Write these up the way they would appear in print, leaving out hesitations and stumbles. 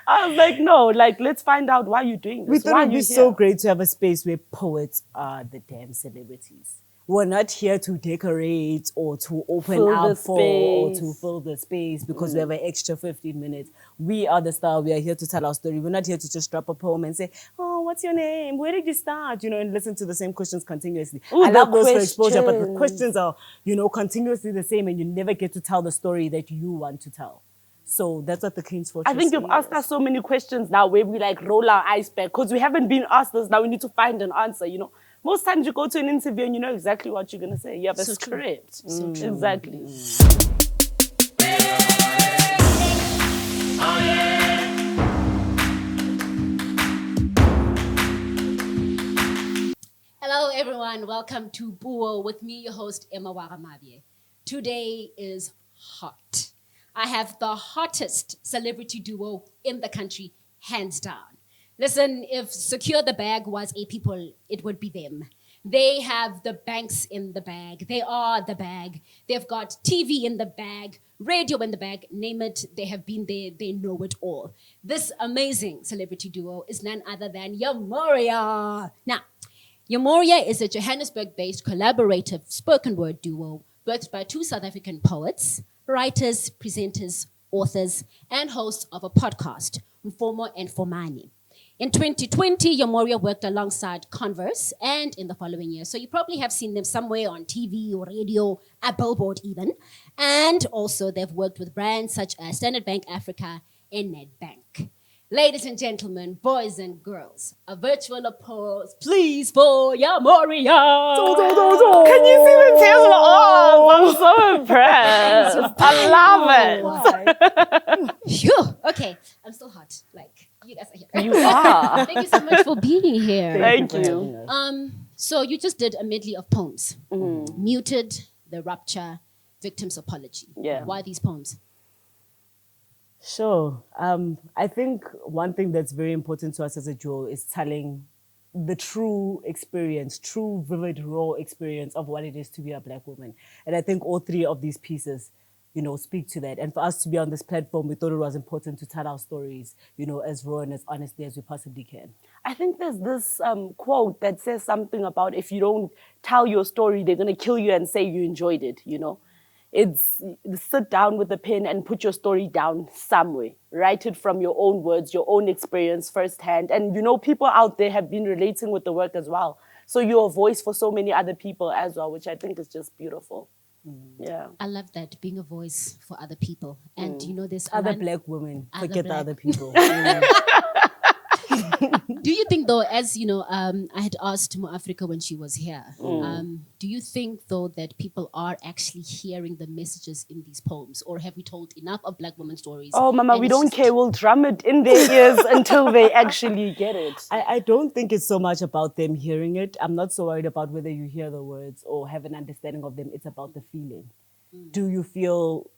I was like, no, like, let's find out why you're doing this. We thought it would be so great to have a space where poets are the damn celebrities. We're not here to decorate or to open up for or to fill the space because we have an extra 15 minutes. We are the star. We are here to tell our story. We're not here to just drop a poem and say, oh, what's your name? Where did you start? You know, and listen to the same questions continuously. Ooh, I love those for exposure, but the questions are, you know, continuously the same and you never get to tell the story that you want to tell. So that's what the Queen's Fortress I think you've asked us so many questions now where we like roll our eyes back because we haven't been asked this. Now we need to find an answer, you know. Most times you go to an interview and you know exactly what you're going to say. You have a script. So true. Exactly. Hello, everyone. Welcome to Buo with me, your host, Emmah Mabye. Today is hot. I have the hottest celebrity duo in the country, hands down. Listen, if Secure the Bag was a people, it would be them. They have the banks in the bag. They are the bag. They've got TV in the bag, radio in the bag, name it, they have been there, they know it all. This amazing celebrity duo is none other than Yamoria. Now, Yamoria is a Johannesburg-based collaborative spoken word duo worked by two South African poets, writers, presenters, authors, and hosts of a podcast, Mfumo and Fumane. In 2020, Yamoria worked alongside Converse and in the following year. So you probably have seen them somewhere on TV or radio, a billboard even. And also they've worked with brands such as Standard Bank Africa and Nedbank. Ladies and gentlemen, boys and girls, a virtual applause, please, for Yamoria. Can you see the tears in my eyes? I'm so impressed. I love it. Phew. Okay, I'm still hot. Like, you guys are here. You are. Thank you so much for being here. Thank you. So you just did a medley of poems. Muted, The Rupture, Victim's Apology. Yeah. Why these poems? Sure. I think one thing that's very important to us as a duo is telling the true experience, true, vivid, raw experience of what it is to be a Black woman. And I think all three of these pieces, you know, speak to that. And for us to be on this platform, we thought it was important to tell our stories, you know, as raw and as honestly as we possibly can. I think there's this quote that says something about if you don't tell your story, they're going to kill you and say you enjoyed it, you know. It's sit down with a pen and put your story down somewhere. Write it from your own words, your own experience firsthand. And, you know, people out there have been relating with the work as well. So you're a voice for so many other people as well, which I think is just beautiful. Yeah. I love that, being a voice for other people. And, you know, this Other Black women, forget the other people. Do you think, though, as you know, I had asked Mo Africa when she was here, do you think, though, that people are actually hearing the messages in these poems? Or have we told enough of Black women stories? Oh, Mama, we don't care. We'll drum it in their ears until they actually get it. I don't think it's so much about them hearing it. I'm not so worried about whether you hear the words or have an understanding of them. It's about the feeling. Do you feel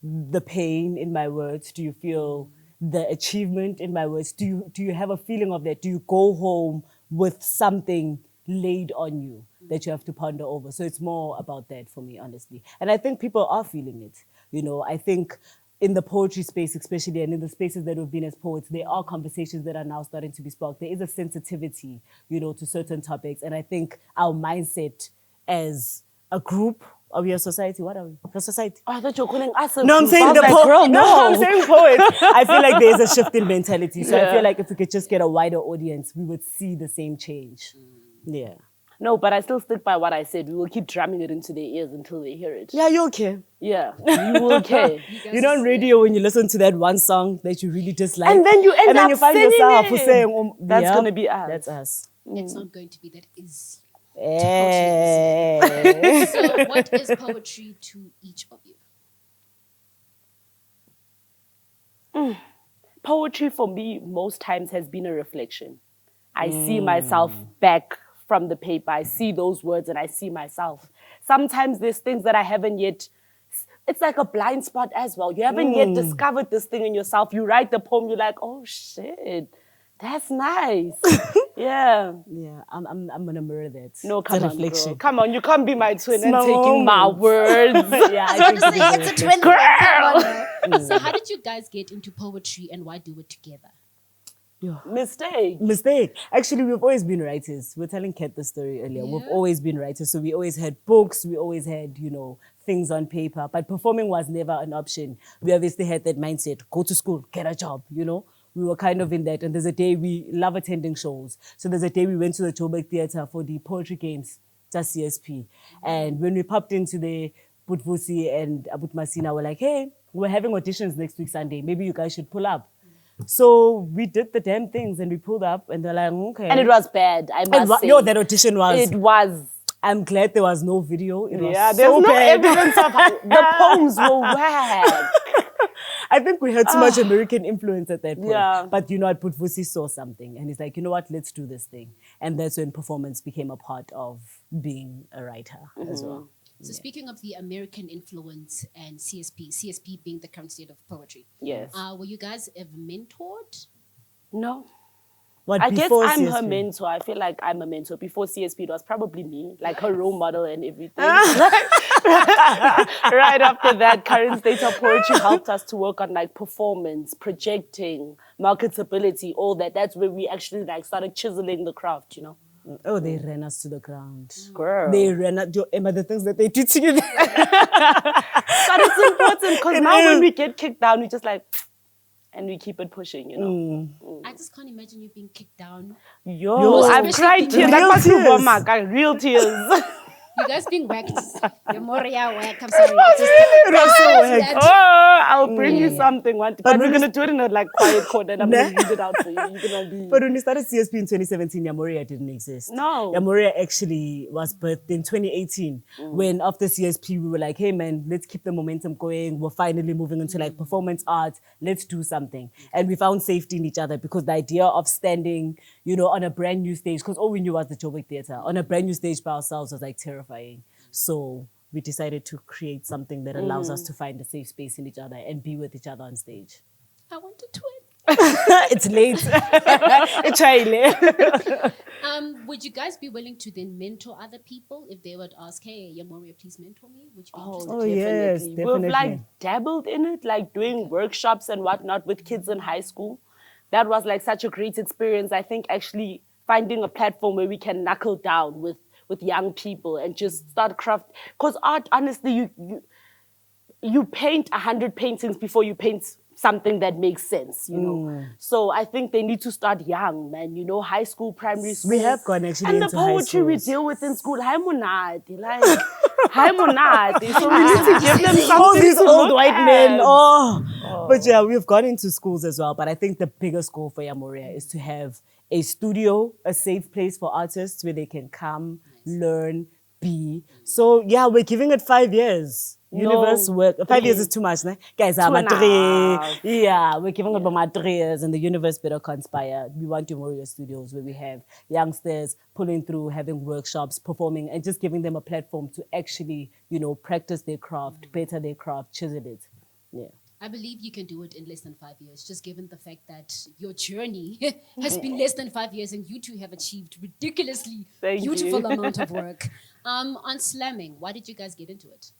the pain in my words? Do you feel the achievement in my words? Do you have a feeling of that? Do you go home with something laid on you that you have to ponder over? So it's more about that for me, honestly. And I think people are feeling it. You know, I think in the poetry space especially, and in the spaces that we've been as poets, there are conversations that are now starting to be sparked. There is a sensitivity, you know, to certain topics. And I think our mindset as a group, are we a society? What are we? A society? Oh, I thought you were calling us a No, I'm saying the poet. No, I'm saying poets. I feel like there's a shift in mentality. So I feel like if we could just get a wider audience, we would see the same change. Yeah. No, but I still stick by what I said. We will keep drumming it into their ears until they hear it. Yeah, you're okay. Yeah, you will care. You know, on radio, when you listen to that one song that you really dislike, and then you end up you find singing yourself it. saying, that's going to be us. That's us. It's not going to be that easy. Hey. So what is poetry to each of you? Poetry for me most times has been a reflection. I see myself back from the paper. I see those words and I see myself. Sometimes there's things that I haven't yet, it's like a blind spot as well. You haven't yet discovered this thing in yourself. You write the poem, you're like, oh shit, that's nice. Yeah. Yeah, I'm gonna mirror that. No, It's come a on, reflection. girl. Come on, you can't be my twin and my taking my moment. words. Yeah, I was going to say, it's a twin. Come on, So how did you guys get into poetry and why do it together? Mistake. Actually, we've always been writers. We were telling Kat the story earlier. Yeah. We've always been writers. So we always had books. We always had, things on paper. But performing was never an option. We obviously had that mindset, go to school, get a job, We were kind of in that. And there's a day we love attending shows. So there's a day we went to the Qwabe Theatre for the poetry games, just CSP. And when we popped into the Butvusi and Abut Masina, we're like, hey, we're having auditions next week Sunday. Maybe you guys should pull up. So we did the damn things and we pulled up and they're like, okay. And it was bad, I must say. That audition was. It was. I'm glad there was no video. It was there's so no bad. evidence of the poems were whack. I think we had too much American influence at that point. Yeah. But Butvusi saw something and he's like, you know what, let's do this thing. And that's when performance became a part of being a writer as well. So speaking of the American influence and CSP being the current state of poetry. Yes. Were you guys ever mentored? No. What, I guess before I'm her CSP? mentor. I feel like I'm a mentor. Before CSP, it was probably me, like her role model and everything. Right after that, current state of poetry helped us to work on like performance, projecting, marketability, all that. That's where we actually like started chiseling the craft, Oh, they ran us to the ground. Girl. They ran at Emmah, the things that they did to you. But it's important because now when we get kicked down, we just like, and we keep it pushing, I just can't imagine you being kicked down. Yo, I've cried tears. Real Like tears. real tears. You guys being whacked. Yamoria whack. I'm sorry. It was so whack. Oh, I'll bring you something one time. But we're when going to do it in a like quiet corner and I'm going to read it out for you. You're going to be... But when we started CSP in 2017, Yamoria didn't exist. No. Yamoria actually was birthed in 2018 when after CSP, we were like, hey man, let's keep the momentum going. We're finally moving into like performance art. Let's do something. And we found safety in each other because the idea of standing, on a brand new stage, because all we knew was the Qwabe Theatre, on a brand new stage by ourselves was like terrifying. So we decided to create something that allows us to find a safe space in each other and be with each other on stage. I want to twin. It's late. It's late. Would you guys be willing to then mentor other people if they would ask, hey, Yamoria, please mentor me? Would you be interested? Oh, yes, definitely. We've like dabbled in it, like doing workshops and whatnot with kids in high school. That was like such a great experience. I think actually finding a platform where we can knuckle down with young people and just start craft. Because art, honestly, you paint 100 paintings before you paint something that makes sense, So I think they need to start young, man. High school, primary school. We have gone actually and into the poetry high we schools. deal with in school, hi monate, like hi monate. So we need to give them something all these to old look white at. men. Oh. But yeah, we've gone into schools as well. But I think the biggest goal for Yamoria is to have a studio, a safe place for artists where they can come, learn, be. So yeah, we're giving it 5 years. Universe work. 5 years is too much, ne? Guys, I'm a 3. Yeah, we're giving it about 3 years and the universe better conspire. We want Yamoria Studios where we have youngsters pulling through, having workshops, performing, and just giving them a platform to actually, practice their craft, better their craft, chisel it. Yeah. I believe you can do it in less than 5 years, just given the fact that your journey has been less than 5 years and you two have achieved ridiculously beautiful amount of work. On slamming, why did you guys get into it?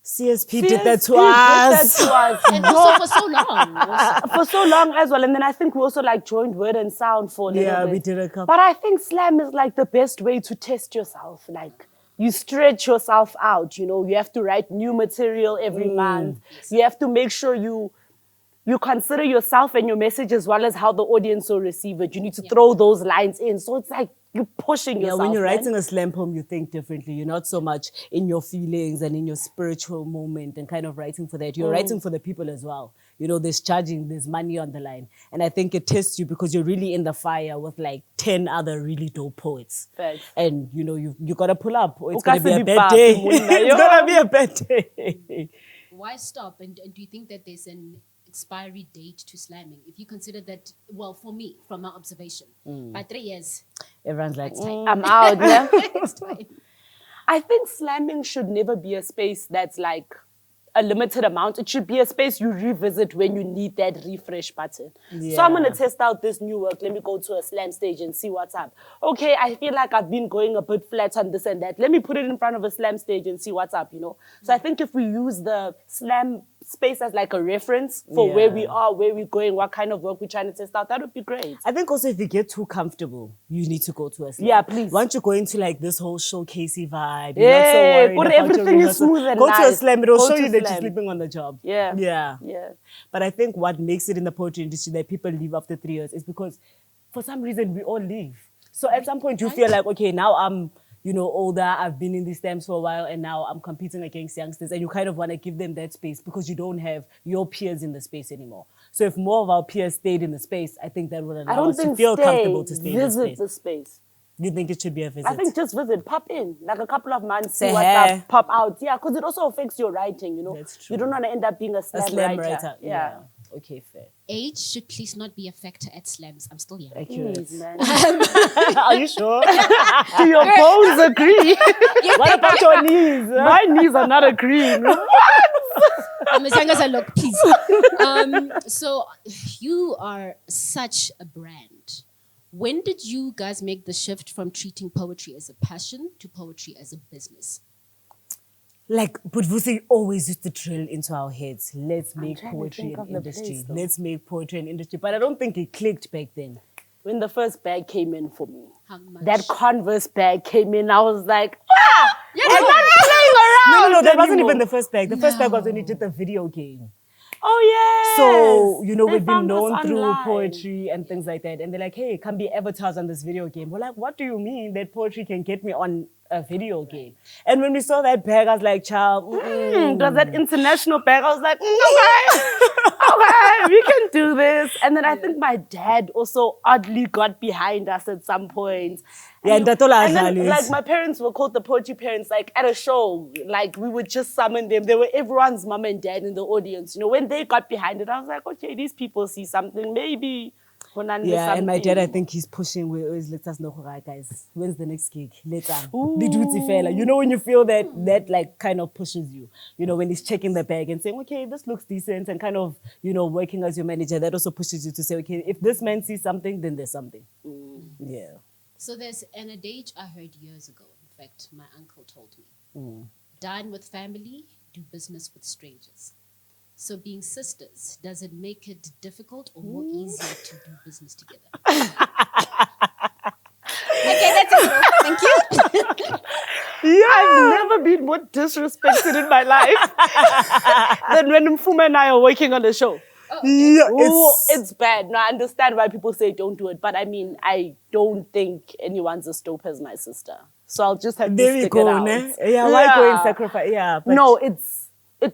CSP did that to us. And also for so long. For so long as well. And then I think we also like joined Word and Sound for a little bit. Yeah, we did a couple. But I think slam is like the best way to test yourself. Like you stretch yourself out, you have to write new material every month. You have to make sure you consider yourself and your message as well as how the audience will receive it. You need to throw those lines in. So it's like you're pushing yourself. Yeah, when you're man. writing a slam poem, you think differently. You're not so much in your feelings and in your spiritual moment and kind of writing for that. You're writing for the people as well. There's charging, there's money on the line. And I think it tests you because you're really in the fire with like 10 other really dope poets. Facts. And, you got to pull up or it's Okay, going to be a so bad be day. far, It's going to be a bad day. Why stop? And do you think that there's an expiry date to slamming? If you consider that, well, for me, from my observation, by 3 years, Everyone's like, I'm out, yeah? it's time. I think slamming should never be a space that's like a limited amount. It should be a space you revisit when you need that refresh button. So I'm going to test out this new work. Let me go to a slam stage and see what's up. Okay, I feel like I've been going a bit flat on this and that. Let me put it in front of a slam stage and see what's up, So I think if we use the slam space as like a reference for where we Yeah. are, where we're going, what kind of work we're trying to test out, that would be great. I think also if you get too comfortable, you need to go to a slam. Yeah, please. Once you go into like this whole showcasey vibe, Yeah, you're not so worried but about your everything is rehearsal. smooth and go to a nice. slam, it'll Go show to you that you're slam. sleeping on the job. Yeah. Yeah. Yeah. But I think what makes it in the poetry industry that people leave after 3 years is because for some reason we all leave. So at some point you feel like, okay, now I'm, older, I've been in these stamps for a while and now I'm competing against youngsters, and you kind of want to give them that space because you don't have your peers in the space anymore. So if more of our peers stayed in the space, I think that would I allow don't us to think feel comfortable to stay in the visit space. the space. You think it should be a visit? I think just visit, pop in, like a couple of months, Say see what's hey. up, pop out. Yeah, because it also affects your writing, That's true. You don't want to end up being a A slam, slam writer. writer. Yeah. Okay, fair. Age should please not be a factor at slams. I'm still young. Accurate. Please, man. Are you sure? Do your bones agree? What about your knees? My knees are not agreeing. I'm as young as I look, please. So you are such a brand. When did you guys make the shift from treating poetry as a passion to poetry as a business? Like, but Vusi always used to drill into our heads. Let's make trying to poetry think an of the industry. place, though. Let's make poetry an industry. But I don't think it clicked back then. When the first bag came in for me, How much? that Converse bag came in, I was like, I'm not playing around. No, that wasn't anymore. even the first bag. The first bag was when you did the video game. Oh, yeah. So, They we've been found us known through online. poetry and things like that. And they're like, hey, come be advertised on this video game. We're like, what do you mean that poetry can get me on a video game? And when we saw that bag, I was like, child, It was that international bag. I was like, okay, we can do this. And then I think my dad also oddly got behind us at some point. Yeah, and that's all I and then, value. like, my parents were called the poetry parents. Like, at a show, like, we would just summon them. They were everyone's mom and dad in the audience. When they got behind it, I was like, okay, these people see something. Maybe. Yeah, and my dad, I think he's pushing. We always let us know, right, guys, when's the next gig? Later. The duty fella. When you feel that like kind of pushes you. When he's checking the bag and saying, okay, this looks decent, and kind of, working as your manager, that also pushes you to say, okay, if this man sees something, then there's something. Yeah. So there's an adage I heard years ago. In fact, my uncle told me. Dine with family, do business with strangers. So being sisters, does it make it difficult or more easier to do business together? Okay, that's it. Thank you. Yeah, I've never been more disrespected in my life than when Mfumo and I are working on the show. Yeah, It's bad. No, I understand why people say don't do it, but I mean, I don't think anyone's as dope as my sister. So I'll just have to there we stick go, it out. ne? Yeah, why go and sacrifice? Yeah, but No, it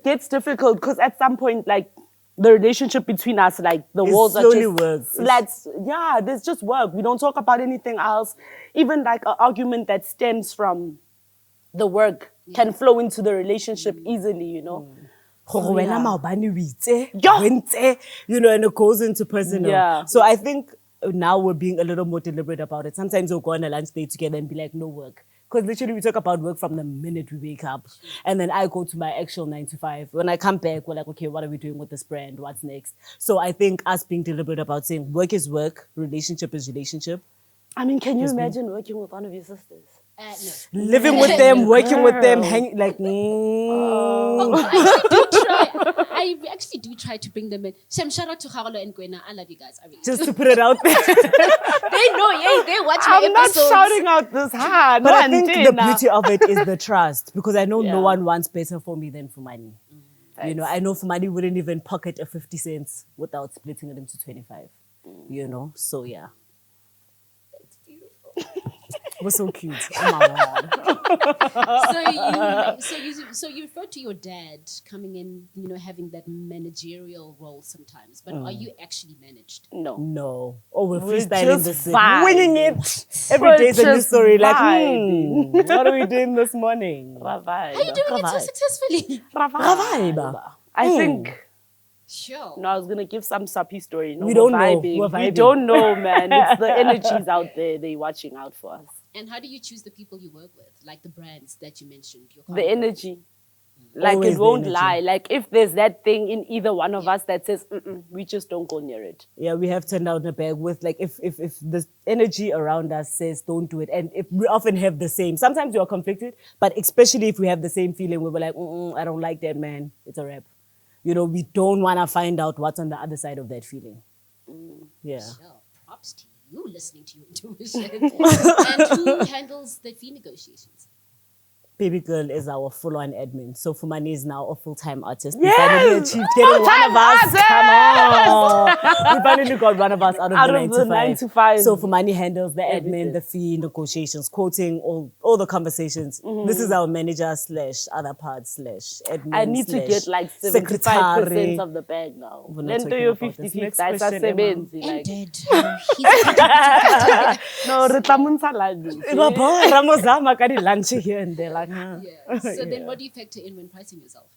gets difficult because at some point, like, the relationship between us, like, the walls are slowly just works. flats. Yeah, there's just work. We don't talk about anything else. Even like an argument that stems from the work can flow into the relationship easily, Gore wena maobane o itse, Yeah. o ntse, and it goes into personal. Yeah. So I think now we're being a little more deliberate about it. Sometimes we'll go on a lunch date together and be like, no work. Because literally we talk about work from the minute we wake up. And then I go to my actual 9 to 5. When I come back, we're like, okay, what are we doing with this brand? What's next? So I think us being deliberate about saying work is work, relationship is relationship. I mean, can you imagine working with one of your sisters? No. Living with them, working with them, Girl. hanging like, I actually do try to bring them in. Shem, shout out to Harolo and Gwena. I love you guys. I really do. just to put it out there. They know, yeah, they watch my I'm not episodes. shouting out this hard. But I think the beauty of it is the trust, because I know Yeah. no one wants better for me than for money. Thanks. I know for money wouldn't even pocket a 50 cents without splitting it into 25. So yeah. It's beautiful. We're so cute. Oh my God. So you refer to your dad coming in, having that managerial role sometimes. But are you actually managed? No. No. Oh, we're We're freestyling just this. vibing. Winging it. Every We're day's a new just story. Like, vibing. what are we doing this morning? How are you doing it so successfully? I think. Sure. No, I was gonna give some sappy story. No, We don't we're know. vibing. We're We vibing. don't know, man. It's the energies out there. They're watching out for us. And how do you choose the people you work with? Like the brands that you mentioned. Your The company. energy. Like, Always it the won't energy. lie. Like, if there's that thing in either one of us that says, we just don't go near it. Yeah, we have turned out a bag with, like, if the energy around us says don't do it, and if we often have the same, sometimes we are conflicted, but especially if we have the same feeling, we were like, I don't like that, man. It's a wrap. You know, we don't want to find out what's on the other side of that feeling. Yeah. Sure. Props to you listening to your intuition. And who handles the fee negotiations? Baby girl is our full-on admin. So Fumane is now a full-time artist. Yes! We finally achieved getting one of us. Come on. We finally got one of us out of the 9 to 5. So Fumane handles the admin, the fee negotiations, quoting, all the conversations. This is our manager / other parts / admin. I need to get like 75% of the bag now. Then do your 50-50. That's a 70. Like. Ended. No, retamunsa lunch here and there. Like, Yeah. So then what do you factor in when pricing yourself?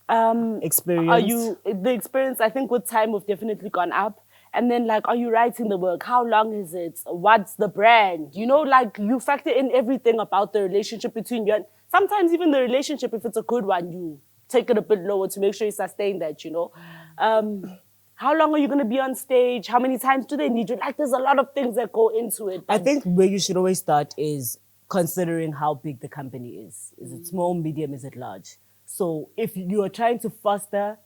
experience. Are you the experience? I think with time we've definitely gone up. And then like, are you writing the work? How long is it? What's the brand? You know, like you factor in everything about the relationship between you and sometimes even the relationship, if it's a good one, you take it a bit lower to make sure you sustain that, you know. How long are you going to be on stage? How many times do they need you? Like, there's a lot of things that go into it. I think where you should always start is considering how big the company is. Is it small, medium, is it large? So if you are trying to foster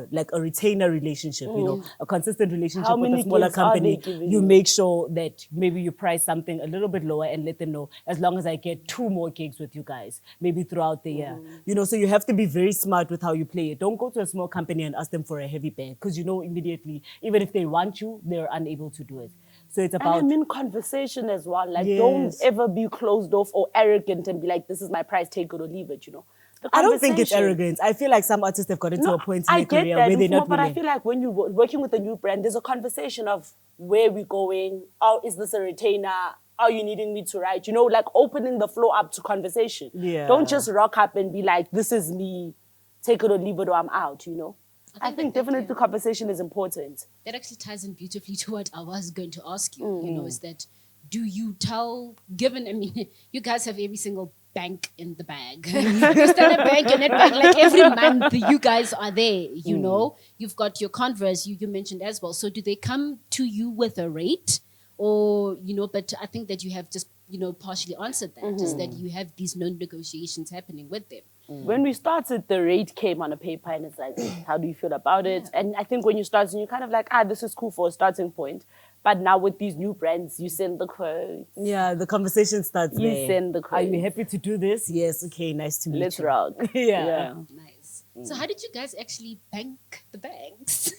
like a retainer relationship, you know, a consistent relationship with a smaller company, you make sure that maybe you price something a little bit lower and let them know, as long as I get 2 more gigs with you guys, maybe throughout the year. You know, so you have to be very smart with how you play it. Don't go to a small company and ask them for a heavy bag, because you know immediately, even if they want you, they're unable to do it. So it's about... And I mean conversation as well. Like, don't ever be closed off or arrogant and be like, this is my price, take it or leave it, you know. I don't think it's arrogance. I feel like some artists have gotten to a point in their career where they're not willing. But I feel like when you're working with a new brand, there's a conversation of where we're going. Oh, is this a retainer? Are you needing me to write? You know, like opening the floor up to conversation. Yeah. Don't just rock up and be like, this is me, take it or leave it or I'm out, you know. I think definitely conversation is important. That actually ties in beautifully to what I was going to ask you, you know, is that do you tell, given, I mean, you guys have every single bank in the bag. You start a bank and net bank, like every month you guys are there, you know. You've got your Converse, you mentioned as well. So do they come to you with a rate? Or, you know, but I think that you have just, you know, partially answered that, is that you have these negotiations happening with them. When we started, the rate came on a paper and it's like, how do you feel about it? And I think when you start, you're kind of like, this is cool for a starting point. But now with these new brands, you send the quotes. Yeah, the conversation starts You there. send the quotes. Are you happy to do this? Yes, okay, nice to meet Let's you. rock. Yeah. Nice. So how did you guys actually bank the bags?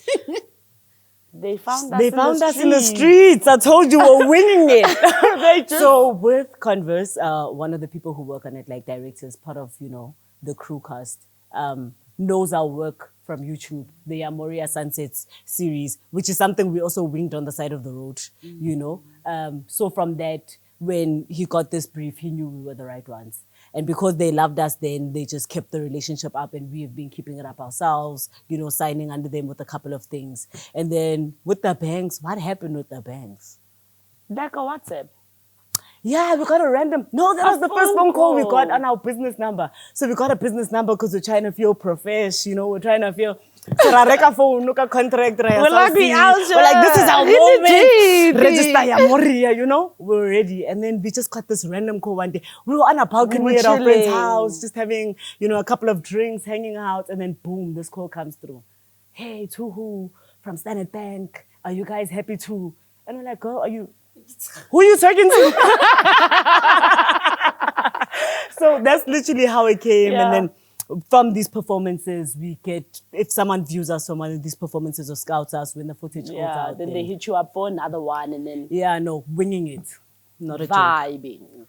They found us in the streets. I told you we're winning it. So with Converse, one of the people who work on it, like directors, part of, you know, the crew cast, knows our work from YouTube, the Yamoria Sunsets series, which is something we also winged on the side of the road, you know. So from that, when he got this brief, he knew we were the right ones. And because they loved us then, they just kept the relationship up and we've been keeping it up ourselves, you know, signing under them with a couple of things. And then with the banks, what happened with the banks? Like a WhatsApp. Yeah, we got a random... No, that was the first phone call we got on our business number. So we got a business number because we're trying to feel profesh, you know, we're trying to feel... So I phone, look at contract, we're like, this is our moment. Register Yamoria, you know, we're ready. And then we just got this random call one day. We were on a balcony at our friend's house, just having, you know, a couple of drinks, hanging out, and then boom, this call comes through. Hey, to who? From Standard Bank. Are you guys happy too? And we're like, girl, who are you talking to? So that's literally how it came. Yeah. And then from these performances, we get, if someone views us from one of these performances or scouts us when the footage goes out. Then they hit you up for another one and then... Yeah, no, winging it. Not a joke. Vibing.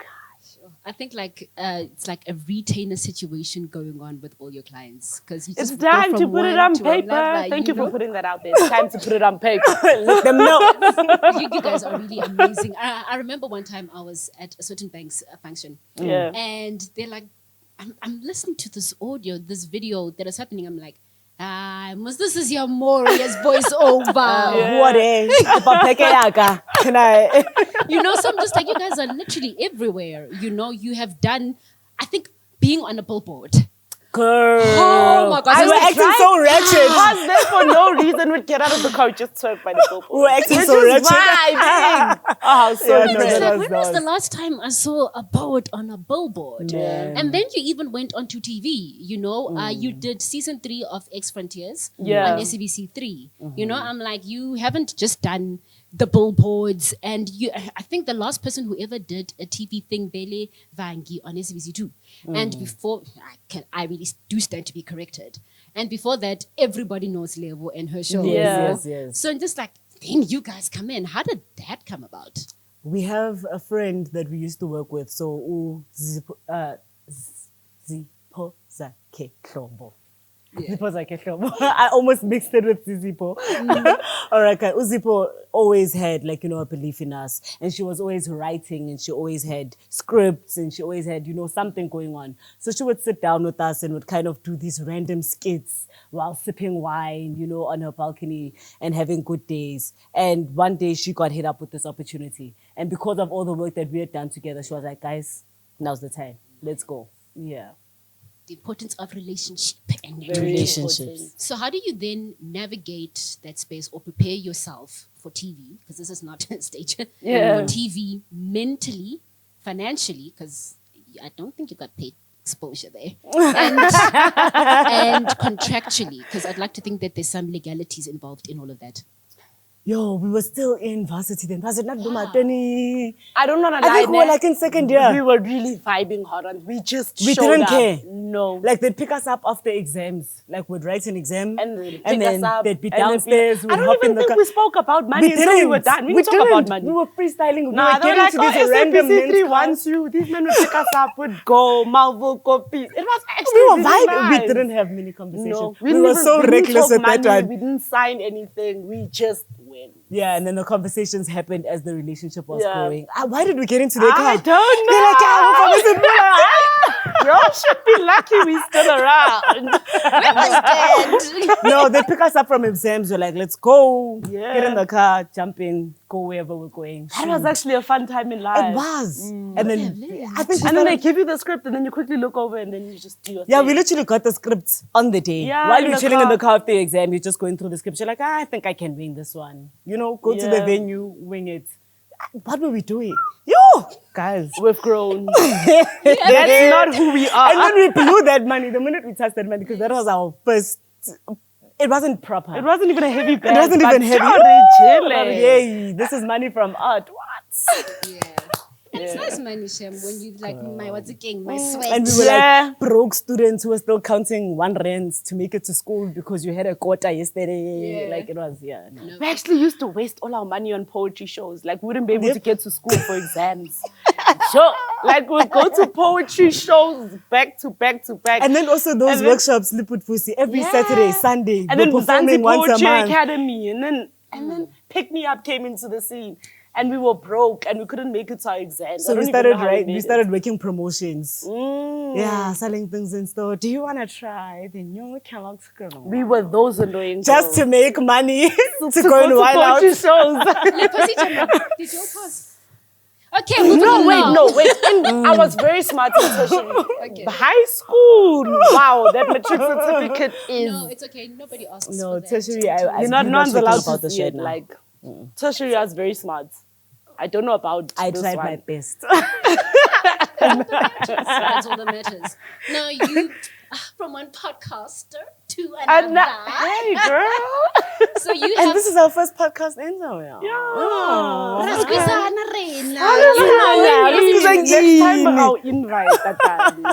I think like it's like a retainer situation going on with all your clients, because it's time to put it on paper. Thank you for putting that out there. It's time to put it on paper. Let them know. You guys are really amazing. I remember one time I was at a certain bank's function, and they're like, I'm listening to this audio, this video that is happening. I'm like, this is Yamoria's voice over. Can I? You know, so I'm just like, you guys are literally everywhere. You know, you have done, I think, being on a billboard. Girl. Oh my God, We this were is acting so ratchet. Us there for no reason would get out of the car, just twerk by the billboard. We were acting We're so just ratchet. vibing. Oh, so Yeah, no, It's that like, was when was the nice. last time I saw a poet on a billboard? Man. And then you even went onto TV, you know, you did season 3 of X Frontiers Yeah. on SABC 3. You know, I'm like, you haven't just done the billboards, and I think the last person who ever did a TV thing, Bele Vangi on SABC 2. And before, I really do stand to be corrected. And before that, everybody knows Levo and her show. Yes, yes. So I'm just like, then you guys come in. How did that come about? We have a friend that we used to work with. So, Zipho Zakhe Hlobo. Zipho Zakhe Hlobo. I almost mixed it with Zipho. All right, okay. Uzipho always had, like, you know, a belief in us. And she was always writing, and she always had scripts, and she always had, you know, something going on. So she would sit down with us and would kind of do these random skits while sipping wine, you know, on her balcony and having good days. And one day she got hit up with this opportunity. And because of all the work that we had done together, she was like, guys, now's the time. Let's go. Yeah. The importance of relationship and Very Relationships. important. So how do you then navigate that space or prepare yourself for TV? Because this is not a stage. Yeah. For TV mentally, financially, because I don't think you got paid exposure there. And contractually, because I'd like to think that there's some legalities involved in all of that. Yo, we were still in varsity then. Was it not Dumateni? I don't know. I think we were like in second year. We were really vibing hard on. We just We showed didn't up. care. No. Like they'd pick us up after exams. Like we'd write an exam and they'd and pick then us up, they'd be and then downstairs. I We'd don't hop even in the think car. we spoke about money until we were done. We didn't talk about money. We were freestyling. Nah, we they were were like, getting to oh, these random SABC men's 3 cars. wants you. These men would pick us up, would go, Malvo copies. It was actually We were really vibing. nice. We didn't have many conversations. No, we were so we didn't reckless talk at that money, time. We didn't sign anything. We just went. Yeah, and then the conversations happened as the relationship was Yeah. growing. Why did we get into the car? I don't know. They're like, yeah, we're from the Y'all should be lucky we still around. No, they pick us up from exams. We're like, let's go. Yeah. Get in the car, jump in, go wherever we're going. That was actually a fun time in life. It was. And then Yeah, I think we And then they started- give you the script, and then you quickly look over, and then you just do your yeah, thing. we literally got the script on the day. Yeah, While in you're the chilling in car. the car after your exam, you're just going through the script. You're like, I think I can wing this one. You know, go to the Yeah. venue, wing it. What were we doing? Yo, guys. We've grown. That's not who we are. And then we blew that money the minute we touched that money because that was our first. It wasn't proper. It wasn't even a heavy bag. It wasn't even heavy. They chilling. Yay, this is money from art. What? Yeah. And it's nice money, Shem, when you like my what's it king, my sweat. And we were Yeah. like broke students who were still counting 1 rand to make it to school because you had a quota yesterday. Yeah. Like it was, yeah. No. We actually used to waste all our money on poetry shows. Like, we wouldn't be able to get to school for exams. So, like, we'd go to poetry shows back to back to back. And then also those And then- workshops, Liput Pussy, every Yeah. Saturday, Sunday, and we're then performing Zanzi once a Poetry month. Academy. And then Pick Me Up came into the scene. And we were broke and we couldn't make it to our exams. So I don't we even know started how made we it. started making promotions. Mm. Yeah, selling things in store. Do you want to try the new Kellogg's girl? We were those annoying Just girls. to make money to go and to wild out. poetry shows. Let Pussy jump up. Did you pause? Okay, moving No, on wait, now. no, wait. I was very smart in tertiary. Okay. High school. Wow, that matric certificate is. No, it's okay. Nobody asks No, for that. tertiary. I You're not, I'm no one's speaking allowed about to this see right it. now. Like, tertiary, I was very smart. I don't know about I this tried one. my best. That's all that matters. Now you, from one podcaster to another. Hey, girl. So you And have. this is our first podcast in so yeah. Yeah. Rasquisana Reina. Yeah, this is like Next time Yini. I'll invite that time.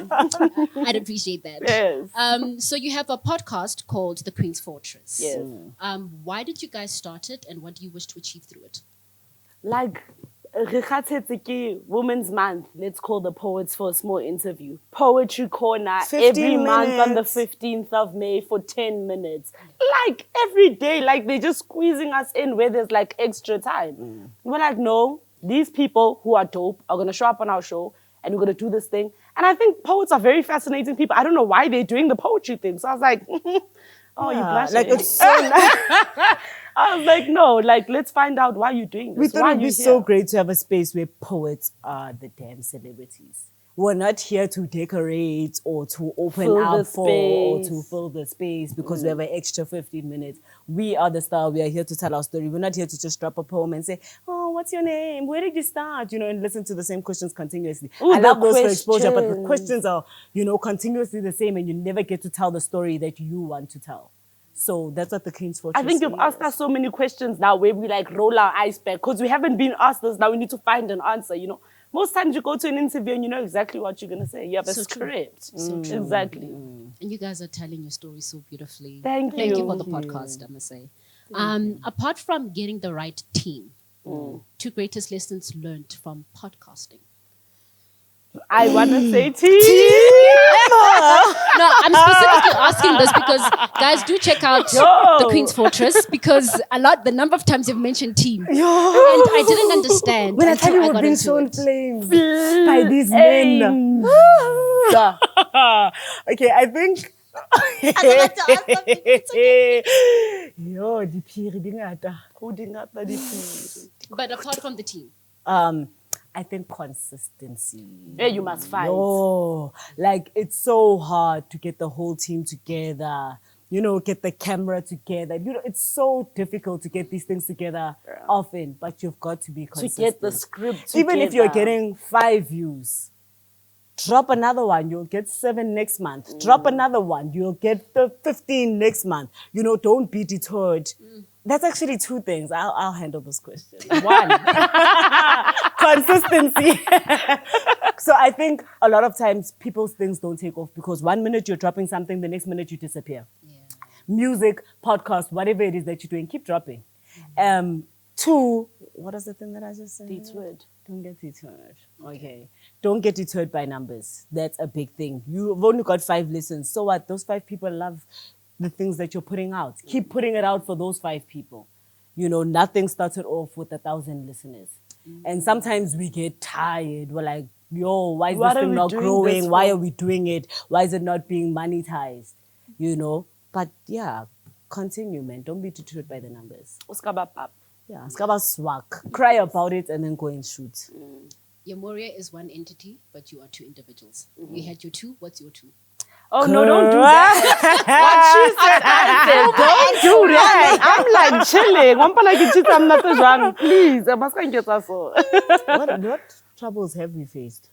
I'd appreciate that. Yes. So you have a podcast called The Queen's Fortress. Yes. Why did you guys start it, and what do you wish to achieve through it? Like, Women's Month, let's call the poets for a small interview. Poetry Corner 15 every month on the minutes. 15th of May for 10 minutes. Like, every day, like, they're just squeezing us in where there's, like, extra time. We're like, no, these people who are dope are going to show up on our show and we're going to do this thing. And I think poets are very fascinating people. I don't know why they're doing the poetry thing. So I was like, oh, you blushing. Like it's so nice. I was like, no, like, let's find out why you're doing this. We thought Why it'd you be so here? great to have a space where poets are the damn celebrities. we're not here to decorate or to open Fill the up for or space. to fill the space because we have an extra 15 minutes. We are the star. We are here to tell our story. We're not here to just drop a poem and say, oh, what's your name? Where did you start? You know, and listen to the same questions continuously. Ooh, I love the those for exposure, but the questions. questions are, you know, continuously the same and you never get to tell the story that you want to tell. So that's what the Queen's Fortress I think you've asked us so many questions now where we like roll our eyes back because we haven't been asked this. Now we need to find an answer, you know. Most times you go to an interview and you know exactly what you're going to say. You have a So true. script. So true. Exactly. And you guys are telling your story so beautifully. Thank Thank you you. for the podcast, I must say. Apart from getting the right team, two greatest lessons learned from podcasting. I want to say team. No, I'm specifically asking this because guys do check out the Queen's Fortress because the number of times you've mentioned team. And I didn't understand When I tell until you I we're got being into so it. inflamed by these men. Yeah. Okay, I think. I don't have to ask something. It's okay. Yo, diphiri di ngata. Holding up the team. But apart from the team, I think consistency. Yeah, you must fight. Oh, like it's so hard to get the whole team together. You know, get the camera together. You know, it's so difficult to get these things together often, but you've got to be To consistent. get the script together. Even if you're getting 5 views, drop another one, you'll get 7 next month. Drop another one, you'll get the 15 next month. You know, don't be deterred. That's actually 2 things. I'll handle this question. 1, consistency. So I think a lot of times people's things don't take off because 1 minute you're dropping something, the next minute you disappear. Music, podcast, whatever it is that you're doing, keep dropping. 2, what is the thing that I just said? Deterred. Don't get deterred. Okay. Don't get deterred by numbers. That's a big thing. You've only got 5 listens. So what? Those 5 people love the things that you're putting out. Keep putting it out for those 5 people. You know, nothing started off with 1,000 listeners. And sometimes we get tired. We're like, yo, why is What this are thing we not doing growing? this Why for? are we doing it? Why is it not being monetized? You know? But yeah, continue, man. Don't be deterred by the numbers. Uskabapap. Yeah, it's about swag. Cry about it and then go and shoot. Yamoria is one entity, but you are 2 individuals. You had your 2. What's your 2? Oh, no, don't do that. What she said, I said, don't do that. I'm like chilling. One like it, I'm not wrong. Please, I must get us all. What troubles have we faced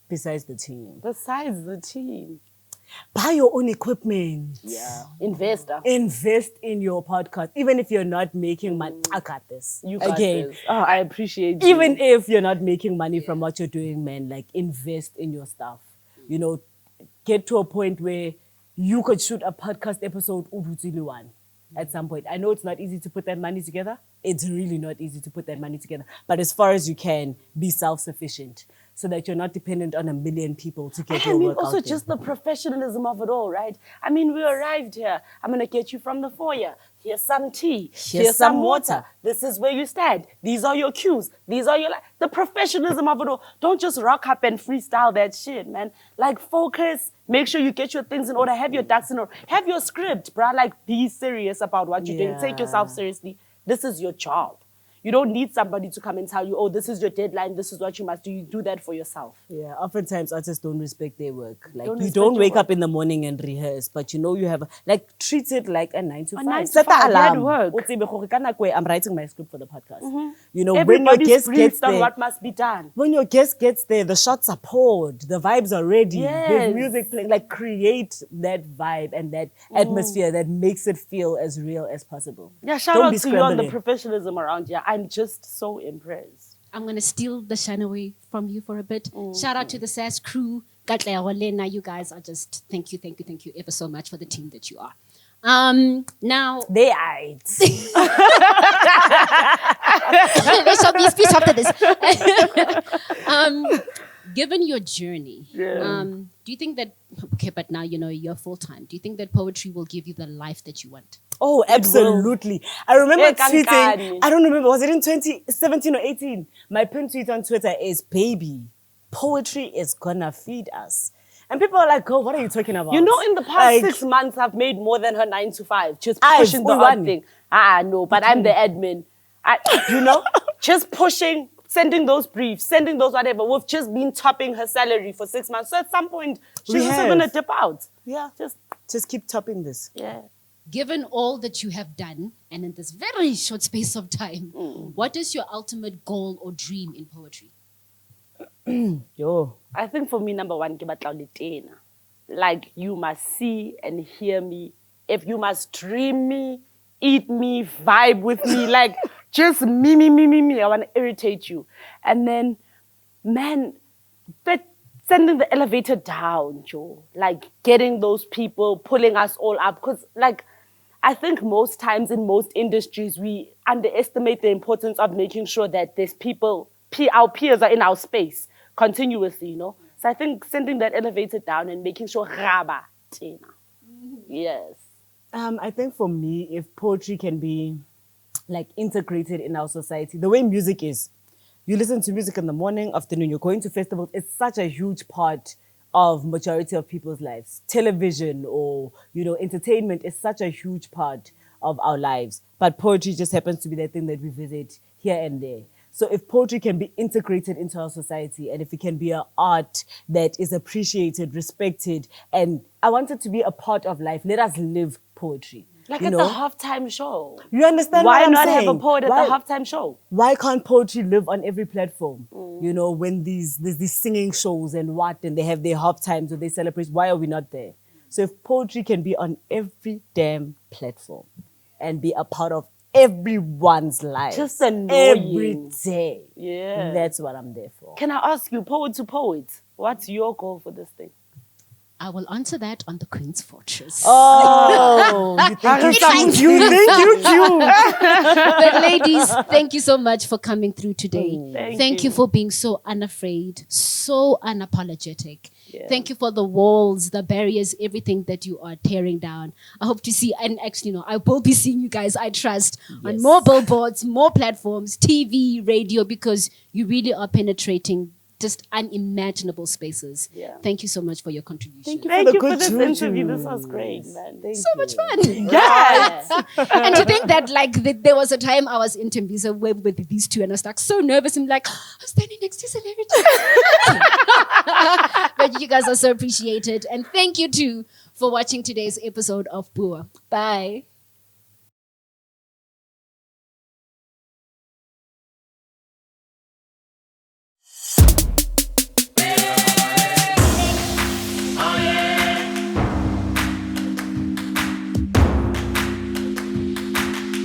besides the team? Besides the team. Buy your own equipment. Yeah. Investor. Invest in your podcast. Even if you're not making money, I got this. You got Again, this. Oh, I appreciate you. even if you're not making money from what you're doing, man, like invest in your stuff. You know, get to a point where you could shoot a podcast episode one at some point. I know it's not easy to put that money together. It's really not easy to put that money together. But as far as you can, be self-sufficient so that you're not dependent on a million people to get I your mean, work also out there. just the professionalism of it all, right? I mean, we arrived here. I'm going to get you from the foyer. Here's some tea. Here's some water. This is where you stand. These are your cues. These are your... The professionalism of it all. Don't just rock up and freestyle that shit, man. Like, focus. Make sure you get your things in order. Have your ducks in order. Have your script, bruh. Like, be serious about what you're doing. Take yourself seriously. This is your job. You don't need somebody to come and tell you, oh, this is your deadline, this is what you must do. You do that for yourself. Yeah, oftentimes artists don't respect their work. Like Don't you respect don't your wake work. up in the morning and rehearse, but you know you have treat it like a 9 to 5. 9 to Set 5, the alarm. work. I'm writing my script for the podcast. You know, Everybody's when your guest gets briefed on there, what must be done. when your guest gets there, the shots are poured, the vibes are ready, Yes. there's music playing. Like create that vibe and that atmosphere that makes it feel as real as possible. Yeah, shout Don't out be to you on the scrambling. professionalism around here. I'm just so impressed. I'm going to steal the shine away from you for a bit. Shout out to the SAST crew. Katlego, Lenah, you guys are just, thank you ever so much for the team that you are. Now, They eyed. there shall be a speech after this. Given your journey, do you think that, okay, but now you know you're full-time. Do you think that poetry will give you the life that you want? Oh, absolutely. I remember Yeah, tweeting, kankani. I don't remember, was it in 2017 or 18? My pin tweet on Twitter is, baby, poetry is gonna feed us. And people are like, oh, what are you talking about? You know, in the past Like, 6 months, I've made more than her 9 to 5. Just Aye, pushing the full odd one. thing. No, but I'm the admin. You know, just pushing sending those briefs, sending those whatever. We've just been topping her salary for 6 months. So at some point, she's also going to dip out. Yeah. Just keep topping this. Yeah. Given all that you have done, and in this very short space of time, what is your ultimate goal or dream in poetry? Yo. I think for me, number one, ke batla ho le tena. Like, you must see and hear me. If you must dream me, eat me, vibe with me, like, just me. I want to irritate you. And then, man, sending the elevator down, Joe. Like, getting those people, pulling us all up. Because, like, I think most times in most industries, we underestimate the importance of making sure that there's people, our peers are in our space continuously, you know? So I think sending that elevator down and making sure raba tina. Yes. I think for me, if poetry can be like integrated in our society, the way music is, you listen to music in the morning, afternoon, you're going to festivals, it's such a huge part of majority of people's lives. Television or, you know, entertainment is such a huge part of our lives. But poetry just happens to be the thing that we visit here and there. So if poetry can be integrated into our society and if it can be an art that is appreciated, respected, and I want it to be a part of life, let us live poetry. Like you at know? the halftime show. You understand Why what I'm not saying? have a poet at the halftime show? Why can't poetry live on every platform? You know, when there's these singing shows and they have their halftimes or they celebrate, why are we not there? So if poetry can be on every damn platform and be a part of everyone's life. Just annoying. Every day. Yeah. That's what I'm there for. Can I ask you, poet to poet, what's your goal for this thing? I will answer that on the Queen's Fortress. Oh, you think you cute. But ladies, thank you so much for coming through today. Thank you you for being so unafraid, so unapologetic. Yeah. Thank you for the walls, the barriers, everything that you are tearing down. I hope to see, and actually, no, I will be seeing you guys, I trust, on more billboards, more platforms, TV, radio, because you really are penetrating just unimaginable spaces. Yeah. Thank you so much for your contribution. Thank you Thank for the you for good this juju. interview. This was great, man. Thank So you. much fun. Yes. And to think that, like, there was a time I was in Thabiso with these two, and I was like so nervous and like, I'm standing next to celebrities. But you guys are so appreciated, and thank you too for watching today's episode of Bua. Bye.